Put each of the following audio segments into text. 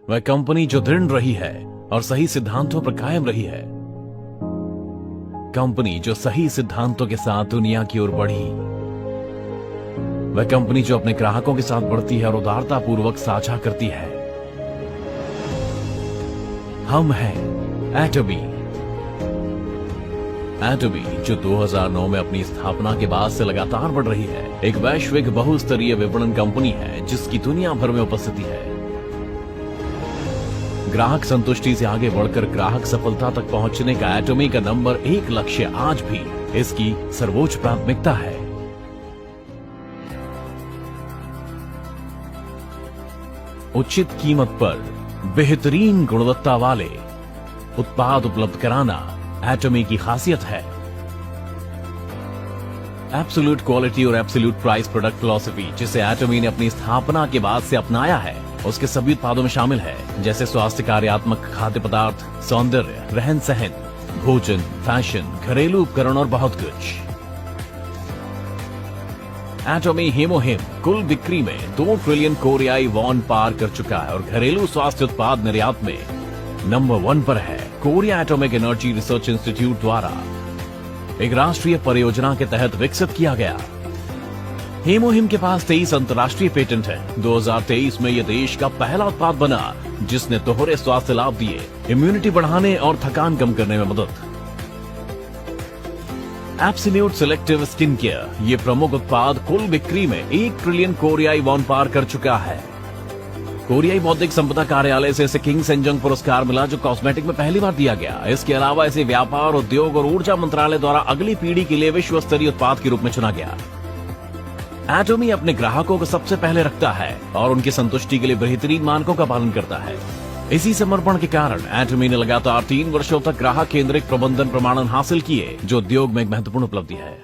वह कंपनी जो दृढ़ रही है और सही सिद्धांतों पर कायम रही है, कंपनी जो सही सिद्धांतों के साथ दुनिया की ओर बढ़ी, वह कंपनी जो अपने ग्राहकों के साथ बढ़ती है और उदारता पूर्वक साझा करती है। हम हैं एटमी। एटमी जो 2009 में अपनी स्थापना के बाद से लगातार बढ़ रही है, एक वैश्विक बहुस्तरीय विपणन कंपनी है जिसकी दुनिया भर में उपस्थिति है। ग्राहक संतुष्टि से आगे बढ़कर ग्राहक सफलता तक पहुंचने का एटमी का नंबर 1 लक्ष्य आज भी इसकी सर्वोच्च प्राथमिकता है। उचित कीमत पर बेहतरीन गुणवत्ता वाले उत्पाद उपलब्ध कराना एटमी की खासियत है। एब्सोल्यूट क्वालिटी और एब्सोल्यूट प्राइस प्रोडक्ट फिलॉसफी जिसे एटमी ने अपनी स्थापना के बाद से अपनाया है, उसके सभी उत्पादों में शामिल है, जैसे स्वास्थ्य कार्यात्मक खाद्य पदार्थ, सौंदर्य, रहन सहन, भोजन, फैशन, घरेलू उपकरण और बहुत कुछ। एटमी हेमोहिम कुल बिक्री में 2 ट्रिलियन कोरियाई वॉन पार कर चुका है और घरेलू स्वास्थ्य उत्पाद निर्यात में नंबर 1 पर है। Korea atomic energy research institute द्वारा एक राष्ट्रीय परियोजना के तहत विकसित किया गया। हेमोहिम के पास 23 अंतर्राष्ट्रीय पेटेंट हैं। 2023 में यह देश का पहला उत्पाद बना जिसने दोहरे स्वास्थ्य लाभ दिए, इम्यूनिटी बढ़ाने और थकान कम करने में मदद। एब्सोल्यूट सिलेक्टिव स्किन केयर ये प्रमुख उत्पाद कुल बिक्री में 1 ट्रिलियन कोरियाई वॉन पार कर चुका है। कोरियाई बौद्धिक संपदा कार्यालय से इसे किंग सेंजंग पुरस्कार मिला जो कॉस्मेटिक में पहली बार दिया गया। इसके अलावा इसे व्यापार, उद्योग और ऊर्जा मंत्रालय द्वारा अगली पीढ़ी के लिए विश्व स्तरीय उत्पाद के रूप में चुना गया। एटमी अपने ग्राहकों को सबसे पहले रखता है और उनकी संतुष्टि के लिए बेहतरीन मानकों का पालन करता है। इसी समर्पण के कारण एटमी ने लगातार 3 वर्षों तक ग्राहक केंद्रित प्रबंधन प्रमाणन हासिल किए, जो उद्योग में एक महत्वपूर्ण उपलब्धि है।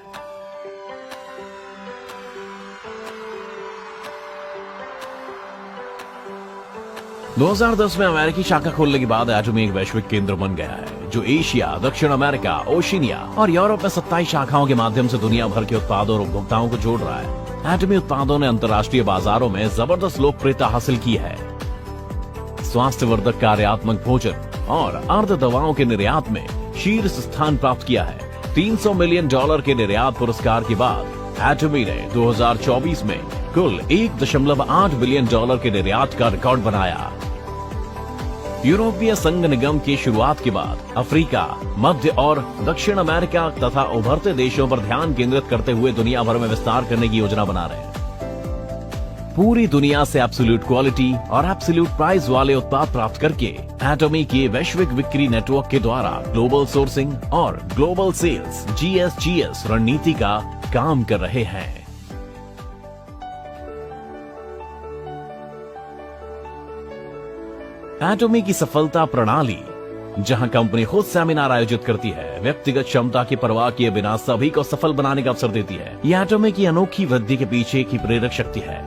– 2010 में अमेरिकी शाखा खोलने के बाद एटमी एक वैश्विक केंद्र बन गया है, जो एशिया, दक्षिण अमेरिका, ओशिनिया और यूरोप में 27 शाखाओं के माध्यम से दुनिया भर के उत्पादों और उपभोक्ताओं को जोड़ रहा है। एटमी उत्पादों ने अंतर्राष्ट्रीय बाजारों में जबरदस्त लोकप्रियता हासिल की है। स्वास्थ्यवर्धक कार्यात्मक भोजन और अर्ध दवाओं के निर्यात में शीर्ष स्थान प्राप्त किया है। $300 मिलियन के निर्यात पुरस्कार के बाद एटमी ने 2024 में कुल $1.8 बिलियन के निर्यात का रिकॉर्ड बनाया। यूरोपीय संघ निगम की शुरुआत के बाद अफ्रीका, मध्य और दक्षिण अमेरिका तथा उभरते देशों पर ध्यान केंद्रित करते हुए दुनिया भर में विस्तार करने की योजना बना रहे हैं। पूरी दुनिया से एब्सोल्यूट क्वालिटी और एब्सोल्यूट प्राइस वाले उत्पाद प्राप्त करके एटमी के वैश्विक बिक्री नेटवर्क के द्वारा ग्लोबल सोर्सिंग और ग्लोबल सेल्स GSGS रणनीति का काम कर रहे हैं। एटमी की सफलता प्रणाली, जहां कंपनी खुद सेमिनार आयोजित करती है, व्यक्तिगत क्षमता की परवाह किए बिना सभी को सफल बनाने का अवसर देती है। यह एटमी की अनोखी वृद्धि के पीछे की प्रेरक शक्ति है।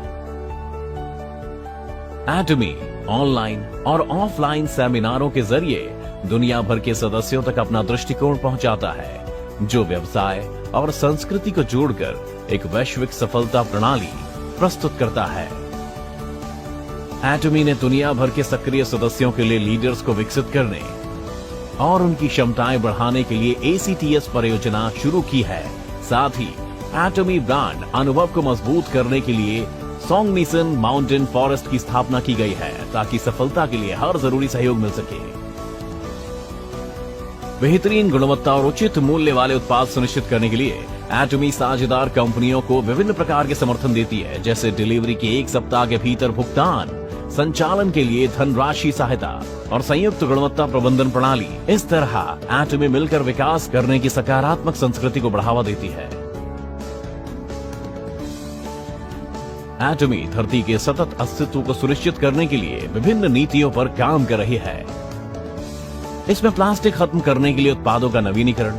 एटमी ऑनलाइन और ऑफलाइन सेमिनारों के जरिए दुनिया भर के सदस्यों तक अपना दृष्टिकोण पहुंचाता है, जो व्यवसाय और संस्कृति को जोड़कर एक वैश्विक सफलता प्रणाली प्रस्तुत करता है। एटमी ने दुनिया भर के सक्रिय सदस्यों के लिए लीडर्स को विकसित करने और उनकी क्षमताएं बढ़ाने के लिए ACTS परियोजना शुरू की है। साथ ही एटमी ब्रांड अनुभव को मजबूत करने के लिए सोंगनिसन माउंटेन फॉरेस्ट की स्थापना की गई है, ताकि सफलता के लिए हर जरूरी सहयोग मिल सके। बेहतरीन गुणवत्ता और उचित मूल्य वाले उत्पाद सुनिश्चित करने के लिए एटमी साझेदार कंपनियों को विभिन्न प्रकार के समर्थन देती है, जैसे डिलीवरी के 1 सप्ताह के भीतर भुगतान, संचालन के लिए धनराशि सहायता और संयुक्त गुणवत्ता प्रबंधन प्रणाली। इस तरह एटमी मिलकर विकास करने की सकारात्मक संस्कृति को बढ़ावा देती है। एटमी धरती के सतत अस्तित्व को सुनिश्चित करने के लिए विभिन्न नीतियों पर काम कर रही है। इसमें प्लास्टिक खत्म करने के लिए उत्पादों का नवीनीकरण,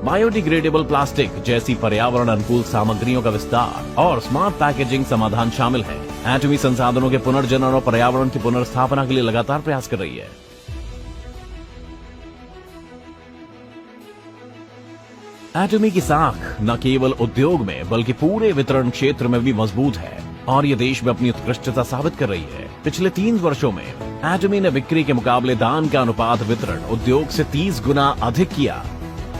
बायोडिग्रेडेबल प्लास्टिक जैसी पर्यावरण अनुकूल सामग्रियों का विस्तार और स्मार्ट पैकेजिंग समाधान शामिल है। एटमी संसाधनों के पुनर्जनन और पर्यावरण की पुनर्स्थापना के लिए लगातार प्रयास कर रही है। एटमी की साख न केवल उद्योग में बल्कि पूरे वितरण क्षेत्र में भी मजबूत है। और ये देश में अपनी उत्कृष्टता साबित कर रही है। पिछले 3 वर्षों में एटमी ने बिक्री के मुकाबले दान का अनुपात वितरण उद्योग से 30 गुना अधिक किया,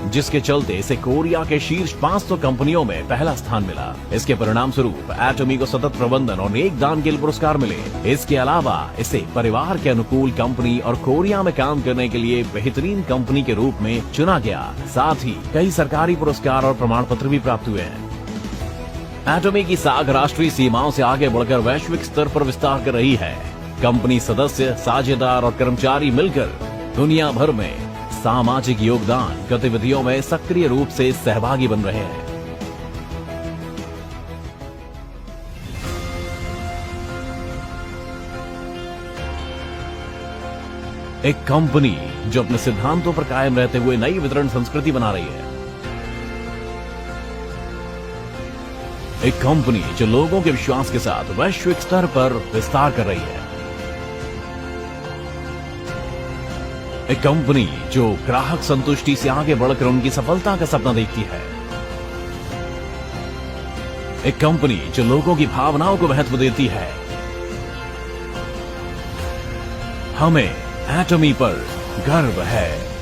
जिसके चलते इसे कोरिया के शीर्ष 500 कंपनियों में पहला स्थान मिला। इसके परिणाम स्वरूप एटमी को सतत प्रबंधन और नेक दान के लिए पुरस्कार मिले। इसके अलावा इसे परिवार के अनुकूल कंपनी और कोरिया में काम करने के लिए बेहतरीन कंपनी के रूप में चुना गया। साथ ही कई सरकारी पुरस्कार और प्रमाण पत्र भी प्राप्त हुए हैं। एटमी की साख राष्ट्रीय सीमाओं से आगे बढ़कर वैश्विक स्तर पर विस्तार कर रही है। कंपनी सदस्य, साझेदार और कर्मचारी मिलकर दुनिया भर में सामाजिक योगदान गतिविधियों में सक्रिय रूप से सहभागी बन रहे हैं। एक कंपनी जो अपने सिद्धांतों पर कायम रहते हुए नई वितरण संस्कृति बना रही है। एक कंपनी जो लोगों के विश्वास के साथ वैश्विक स्तर पर विस्तार कर रही है। एक कंपनी जो ग्राहक संतुष्टि से आगे बढ़कर उनकी सफलता का सपना देखती है। एक कंपनी जो लोगों की भावनाओं को महत्व देती है। हमें एटमी पर गर्व है।